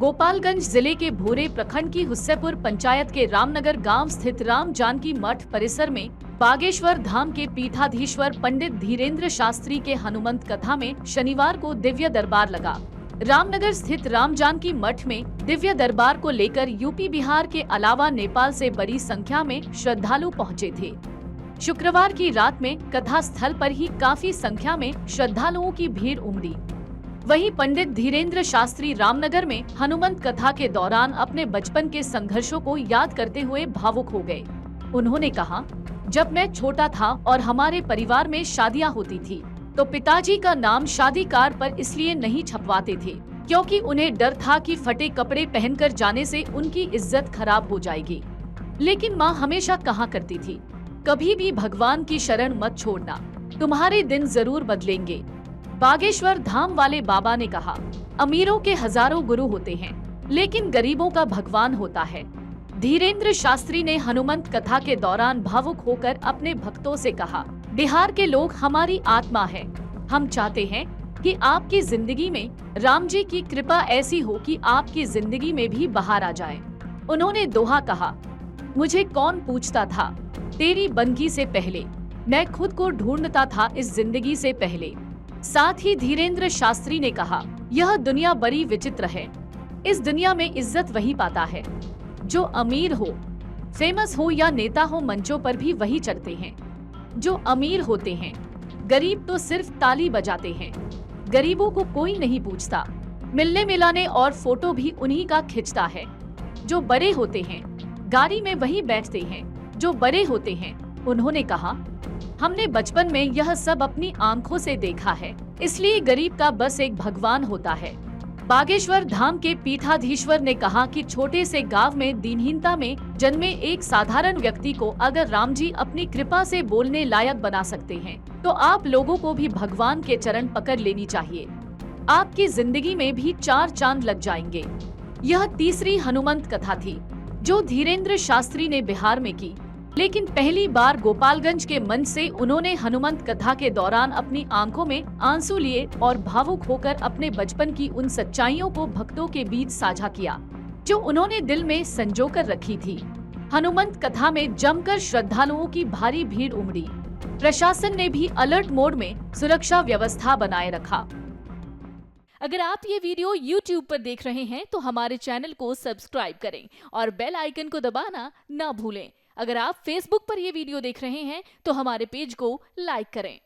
गोपालगंज जिले के भोरे प्रखंड की हुस्सेपुर पंचायत के रामनगर गांव स्थित राम जानकी मठ परिसर में बागेश्वर धाम के पीठाधीश्वर पंडित धीरेन्द्र शास्त्री के हनुमंत कथा में शनिवार को दिव्य दरबार लगा। रामनगर स्थित राम जानकी मठ में दिव्य दरबार को लेकर यूपी बिहार के अलावा नेपाल से बड़ी संख्या में श्रद्धालु पहुंचे थे। शुक्रवार की रात में कथा स्थल पर ही काफी संख्या में श्रद्धालुओं की भीड़ उमड़ी। वहीं पंडित धीरेन्द्र शास्त्री रामनगर में हनुमंत कथा के दौरान अपने बचपन के संघर्षों को याद करते हुए भावुक हो गए। उन्होंने कहा, जब मैं छोटा था और हमारे परिवार में शादियां होती थी तो पिताजी का नाम शादी कार्ड पर इसलिए नहीं छपवाते थे क्योंकि उन्हें डर था कि फटे कपड़े पहनकर जाने से उनकी इज्जत खराब हो जाएगी। लेकिन माँ हमेशा कहा करती थी, कभी भी भगवान की शरण मत छोड़ना, तुम्हारे दिन जरूर बदलेंगे। बागेश्वर धाम वाले बाबा ने कहा, अमीरों के हजारों गुरु होते हैं लेकिन गरीबों का भगवान होता है। धीरेन्द्र शास्त्री ने हनुमंत कथा के दौरान भावुक होकर अपने भक्तों से कहा, बिहार के लोग हमारी आत्मा है। हम चाहते हैं कि आपकी जिंदगी में राम जी की कृपा ऐसी हो कि आपकी जिंदगी में भी बहार आ जाए। उन्होंने दोहा कहा, मुझे कौन पूछता था तेरी बंदगी से पहले, मैं खुद को ढूंढता था इस जिंदगी से पहले। साथ ही धीरेन्द्र शास्त्री ने कहा, यह दुनिया बड़ी विचित्र है। इस दुनिया में इज्जत वही पाता है जो अमीर हो, फेमस हो या नेता हो। मंचों पर भी वही चढ़ते हैं जो अमीर होते हैं। गरीब तो सिर्फ ताली बजाते हैं। गरीबों को कोई नहीं पूछता। मिलने मिलाने और फोटो भी उन्हीं का खिंचता है। जो बड़े होते हैं गाड़ी में वही बैठते हैं जो बड़े होते हैं। उन्होंने कहा, हमने बचपन में यह सब अपनी आंखों से देखा है, इसलिए गरीब का बस एक भगवान होता है। बागेश्वर धाम के पीठाधीश्वर ने कहा कि छोटे से गांव में दीनहीनता में जन्मे एक साधारण व्यक्ति को अगर राम जी अपनी कृपा से बोलने लायक बना सकते हैं तो आप लोगों को भी भगवान के चरण पकड़ लेनी चाहिए। आपकी जिंदगी में भी चार चांद लग जाएंगे। यह तीसरी हनुमंत कथा थी जो धीरेन्द्र शास्त्री ने बिहार में की, लेकिन पहली बार गोपालगंज के मंच से उन्होंने हनुमंत कथा के दौरान अपनी आंखों में आंसू लिए और भावुक होकर अपने बचपन की उन सच्चाइयों को भक्तों के बीच साझा किया जो उन्होंने दिल में संजो कर रखी थी। हनुमंत कथा में जमकर श्रद्धालुओं की भारी भीड़ उमड़ी। प्रशासन ने भी अलर्ट मोड में सुरक्षा व्यवस्था बनाए रखा। अगर आप ये वीडियो YouTube पर देख रहे हैं तो हमारे चैनल को सब्सक्राइब करें और बेल आइकन को दबाना ना भूलें। अगर आप Facebook पर ये वीडियो देख रहे हैं तो हमारे पेज को लाइक करें।